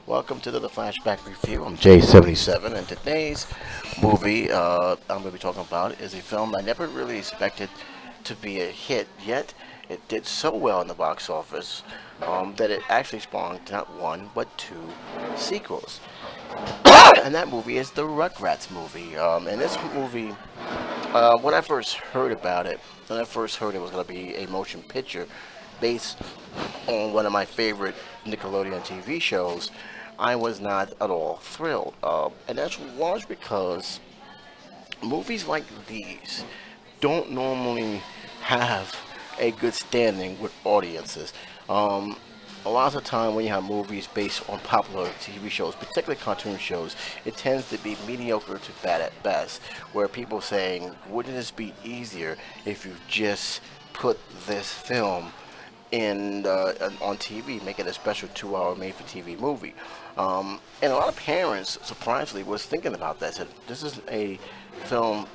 Welcome to the Flashback review. I'm J77, and today's movie I'm going to be talking about is a film I never really expected to be a hit, yet it did so well in the box office that it actually spawned not one but two sequels. And that movie is the Rugrats movie. And this movie, when I first heard about it, when I first heard it was going to be a motion picture based on one of my favorite Nickelodeon TV shows, I was not at all thrilled. And that's largely because movies like these don't normally have a good standing with audiences. A lot of the time when you have movies based on popular TV shows, particularly cartoon shows, it tends to be mediocre to bad at best, where people saying, wouldn't this be easier if you just put this film in on TV, make it a special 2-hour made-for-TV movie. And a lot of parents, surprisingly, was thinking about that. Said, this is a film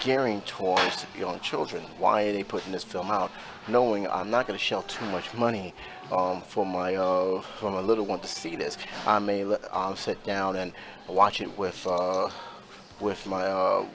gearing towards young children. Why are they putting this film out, knowing I'm not going to shell too much money for my little one to see this? I may sit down and watch it with my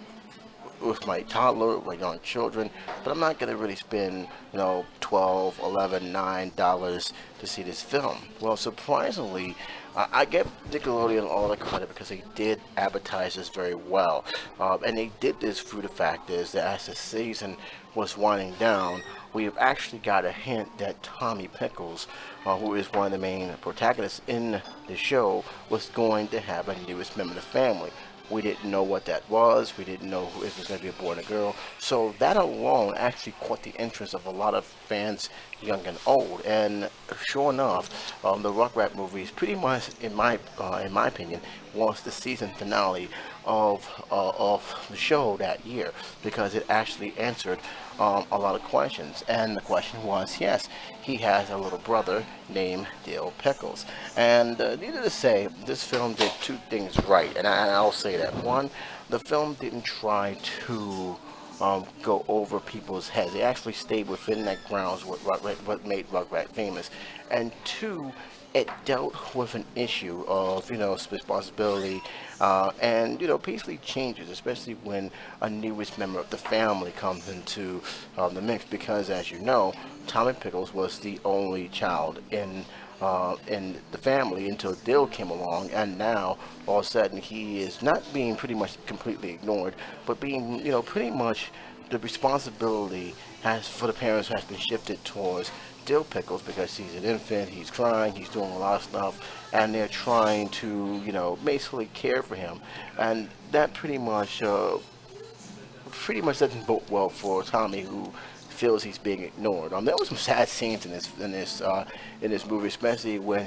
with my toddler, my young children, but I'm not going to really spend, 12, 11, $9 to see this film. Well, surprisingly, I give Nickelodeon all the credit because they did advertise this very well. And they did this through the fact is that as the season was winding down, we have actually got a hint that Tommy Pickles, who is one of the main protagonists in the show, was going to have a newest member of the family. We didn't know what that was. We didn't know if it was going to be a boy and a girl. So that alone actually caught the interest of a lot of fans, young and old. And sure enough, the Rugrat movie is pretty much, in my opinion, was the season finale of the show that year, because it actually answered a lot of questions. And the question was, yes, he has a little brother named Dill Pickles. And needless to say, this film did two things right, and I'll say that. One, the film didn't try to go over people's heads. They actually stayed within that grounds what made Rugrat famous. And two, it dealt with an issue of, responsibility and, peacefully changes, especially when a newest member of the family comes into the mix. Because, as you know, Tommy Pickles was the only child in the family until Dill came along, and now all of a sudden he is not being pretty much completely ignored, but being, pretty much the responsibility for the parents has been shifted towards Dill Pickles, because he's an infant, he's crying, he's doing a lot of stuff, and they're trying to, basically care for him, and that pretty much doesn't bode well for Tommy, who feels he's being ignored. There was some sad scenes in this movie, especially when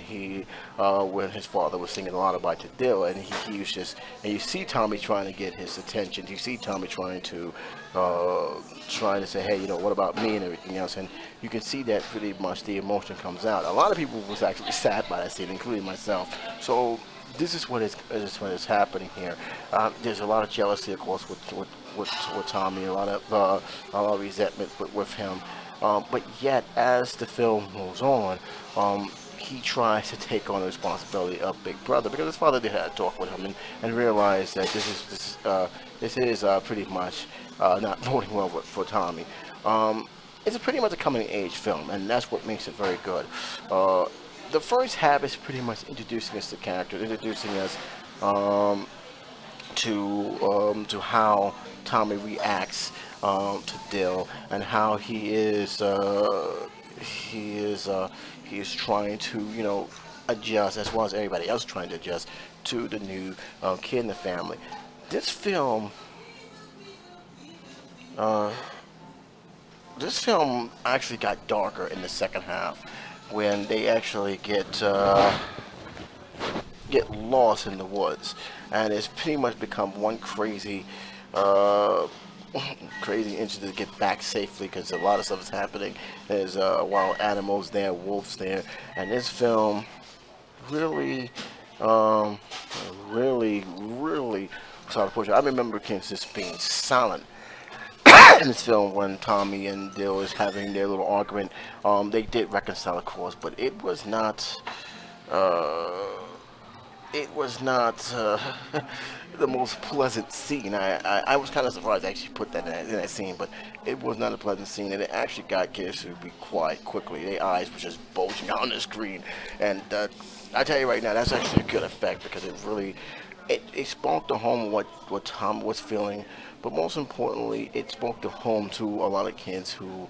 when his father was singing a lot about to Dill, and he was just, and you see Tommy trying to get his attention. You see Tommy trying to say, hey, what about me and everything else, and you can see that pretty much the emotion comes out. A lot of people was actually sad by that scene, including myself. So this is what is happening here. There's a lot of jealousy, of course, with Tommy, a lot of resentment with him. But yet, as the film moves on, he tries to take on the responsibility of Big Brother, because his father did have a talk with him and realized that this is pretty much not voting well for Tommy. It's pretty much a coming-of-age film, and that's what makes it very good. The first half is pretty much introducing us to characters, introducing us to how Tommy reacts to Dill, and how he is trying to adjust, as well as everybody else trying to adjust to the new kid in the family. This film. This film actually got darker in the second half, when they actually get lost in the woods, and it's pretty much become one crazy incident to get back safely, because a lot of stuff is happening. There's wild animals there, wolves there, and this film really started pushing. I remember kids just being silent in this film when Tommy and Dill is having their little argument. They did reconcile, of course, but it was not it was not the most pleasant scene. I was kind of surprised they actually put that in that scene, but it was not a pleasant scene, and it actually got kids to be quiet quickly. Their eyes were just bulging out on the screen, and I tell you right now, that's actually a good effect because it really it spoke to home what Tom was feeling, but most importantly, it spoke to home to a lot of kids who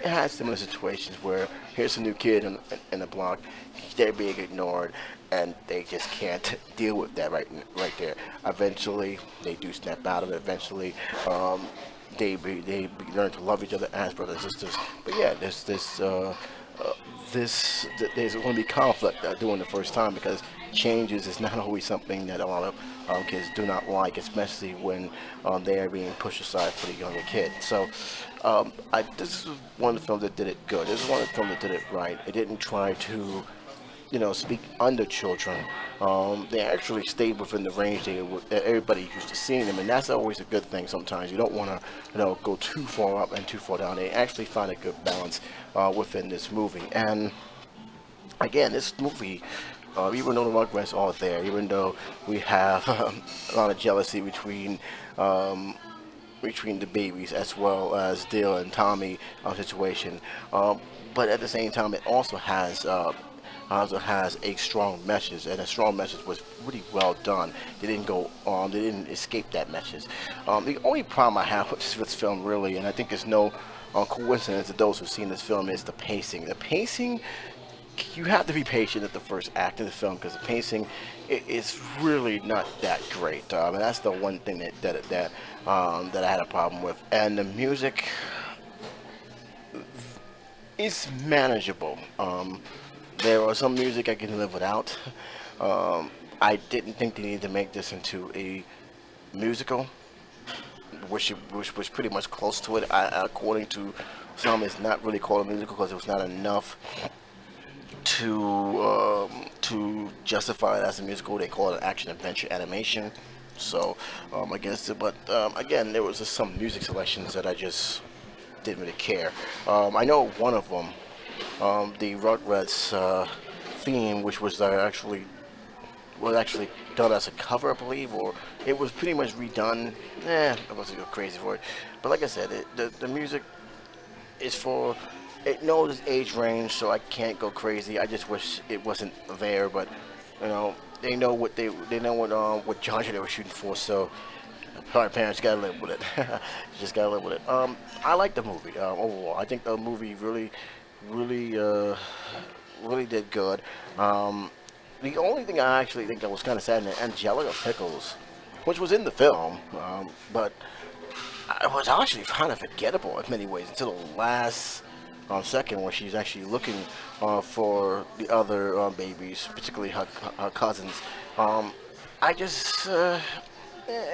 had similar situations where here's a new kid in the block, they're being ignored, and they just can't deal with that right there. Eventually, they do snap out of it. Eventually, learn to love each other as brothers and sisters. But yeah, uh, there's going to be conflict during the first time because changes is not always something that a lot of kids do not like, especially when they are being pushed aside for the younger kid. So this is one of the films that did it good. This is one of the films that did it right. It didn't try to speak under children. They actually stayed within the range that everybody used to seeing them, and that's always a good thing. Sometimes you don't want to, go too far up and too far down. They actually find a good balance within this movie. And again, this movie, even though the Rugrats are there, even though we have a lot of jealousy between the babies as well as Dale and Tommy situation, but at the same time, it also has a strong message, and a strong message was really well done. They didn't escape that message. The only problem I have with this film, really, and I think it's no coincidence to those who've seen this film, is the pacing. The pacing, you have to be patient at the first act of the film because the pacing is really not that great. And that's the one thing that I had a problem with. And the music is manageable. There was some music I can live without. I didn't think they needed to make this into a musical, which was pretty much close to it. According to some, it's not really called a musical because it was not enough to justify it as a musical. They call it an action adventure animation. So I guess, but again, there was just some music selections that I just didn't really care. I know one of them, the Rugrats theme, which was actually done as a cover, I believe, or it was pretty much redone. I wasn't go crazy for it, but like I said, the music is for. It knows its age range, so I can't go crazy. I just wish it wasn't there, but they know what genre they were shooting for, so sorry, parents, gotta live with it. You just gotta live with it. I like the movie overall. I think the movie really did good. The only thing I actually think that was kind of sad, and Angelica Pickles, which was in the film, but it was actually kind of forgettable in many ways until the last second when she's actually looking for the other babies, particularly her cousins. I just.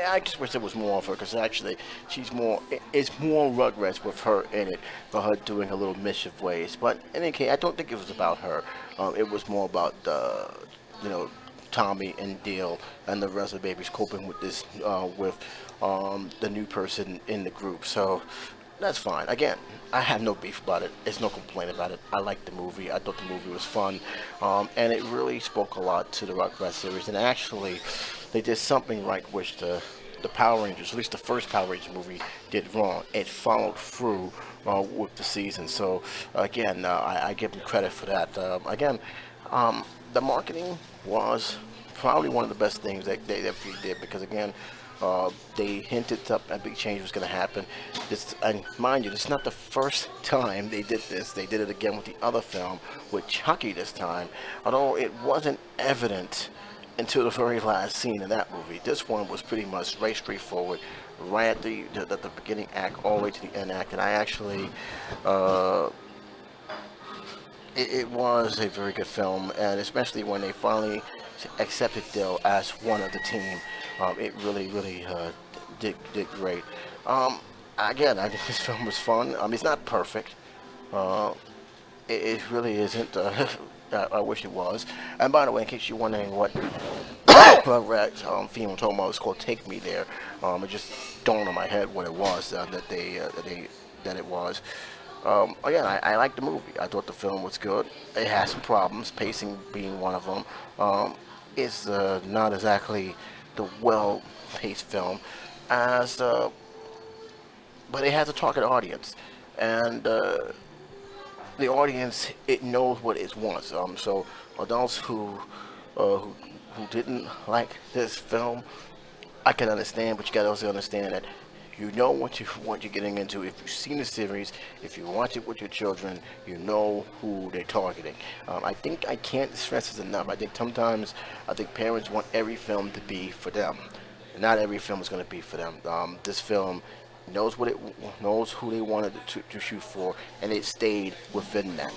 I just wish there was more of her because actually it's more Rugrats with her in it for her doing her little mischief ways. But in any case, I don't think it was about her. It was more about you know, Tommy and Dale and the rest of the babies coping with this with the new person in the group. So that's fine. Again, I have no beef about it. There's no complaint about it. I liked the movie. I thought the movie was fun, and it really spoke a lot to the Rugrats series. And actually, they did something right, which the Power Rangers, at least the first Power Rangers movie, did wrong. It followed through with the season. So again, I give them credit for that. Again, the marketing was probably one of the best things that they did because again. They hinted up a big change was going to happen. And mind you, this is not the first time they did this. They did it again with the other film, with Chucky this time. Although it wasn't evident until the very last scene in that movie. This one was pretty much very straightforward, right at the beginning act all the way to the end act. And I actually, it was a very good film, and especially when they finally accepted Dale as one of the team. It really did great. Again, I think this film was fun. It's not perfect. It really isn't. I wish it was. And by the way, in case you're wondering what Rugrats theme I'm talking about, it's called "Take Me There." It just dawned on my head what it was that it was. Again, I liked the movie. I thought the film was good. It had some problems, pacing being one of them. it's not exactly the well-paced film as, but it has a target audience, and the audience, it knows what it wants. So adults who who didn't like this film, I can understand, but you gotta also understand that you know what you're getting into. If you've seen the series, if you watch it with your children, you know who they're targeting. I think I can't stress this enough. I think parents want every film to be for them. Not every film is going to be for them. This film knows who they wanted to shoot for, and it stayed within that.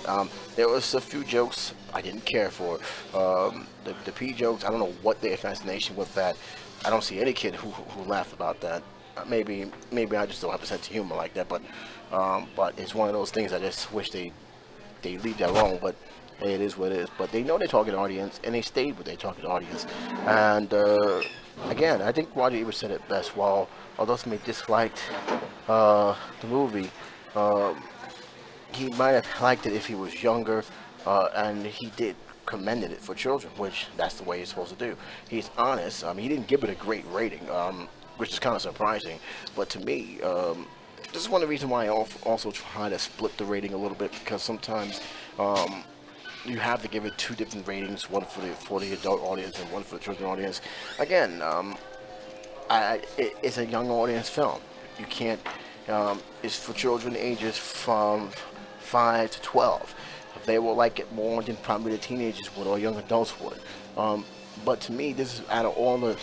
There was a few jokes I didn't care for. The P jokes, I don't know what their fascination with that. I don't see any kid who laughed about that. Maybe I just don't have a sense of humor like that. But it's one of those things I just wish they leave that alone. But hey, it is what it is. But they know their target audience, and they stayed with their target audience. And again, I think Roger Ebert said it best. Although some may disliked the movie, he might have liked it if he was younger, and he did commended it for children, which that's the way he's supposed to do. He's honest. He didn't give it a great rating, which is kind of surprising. But to me, this is one of the reasons why I also try to split the rating a little bit, because sometimes you have to give it two different ratings, one for the adult audience and one for the children audience. Again, it's a young audience film. You can't. It's for children ages from 5 to 12. If they will like it more than probably the teenagers would or young adults would. But to me, this is out of all the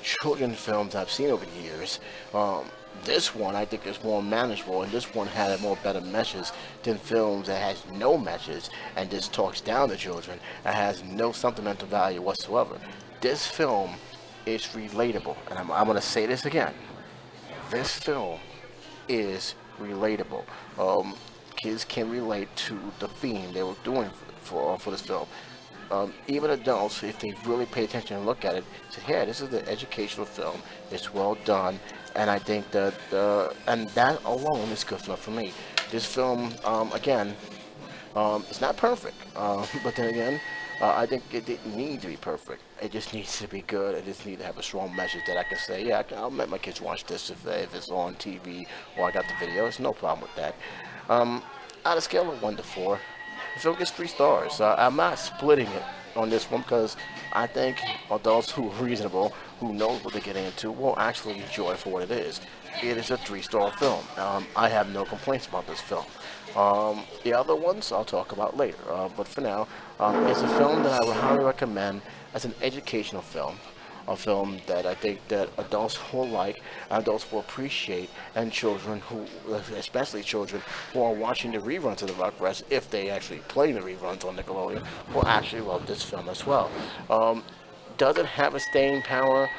children films I've seen over the years. This one I think is more manageable, and this one had a more better message than films that has no message and just talks down to children and has no sentimental value whatsoever. This film is relatable, and I'm going to say this again. This film is relatable. Kids can relate to the theme they were doing for this film. Even adults, if they really pay attention and look at it, say, "Yeah, this is an educational film. It's well done," and I think that and that alone is good enough for me. This film, again, it's not perfect, but then again, I think it didn't need to be perfect. It just needs to be good. It just needs to have a strong message that I can say, yeah, I'll let my kids watch this if it's on TV or I got the video. It's no problem with that. On a scale of 1 to 4, the film gets 3 stars. I'm not splitting it on this one because I think adults who are reasonable, who know what they're getting into, will actually enjoy it for what it is. It is a 3-star film. I have no complaints about this film. The other ones I'll talk about later. But for now, it's a film that I would highly recommend as an educational film. A film that I think that adults will like, adults will appreciate, and children who, especially children who are watching the reruns of the Rugrats, if they actually play the reruns on Nickelodeon, will actually love this film as well. Does it have a staying power?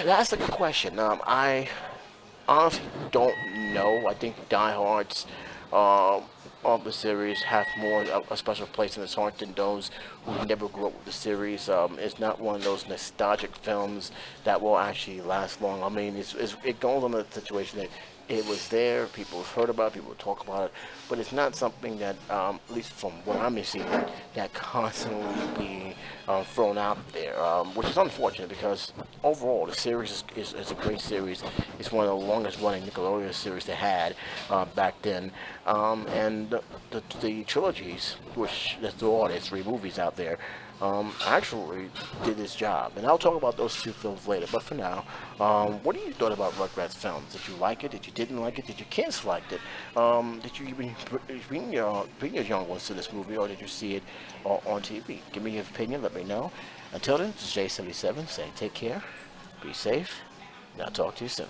That's a good question. I honestly don't know. I think diehards of the series have more of a special place in his heart than those who never grew up with the series. It's not one of those nostalgic films that will actually last long. I mean, it goes on the situation that it was there, people have heard about it, people talk about it, but it's not something that, at least from what I'm seeing, that constantly being thrown out there, which is unfortunate because overall the series is a great series. It's one of the longest running Nickelodeon series they had back then, and the trilogies, which there's 3 movies out there, actually did its job. And I'll talk about those 2 films later. But for now, what do you thought about Rugrats films? Did you like it? Did you didn't like it? Did your kids like it? Did you even bring your young ones to this movie, or did you see it on TV? Give me your opinion. Let me know. Until then, this is J77 saying take care, be safe, and I'll talk to you soon.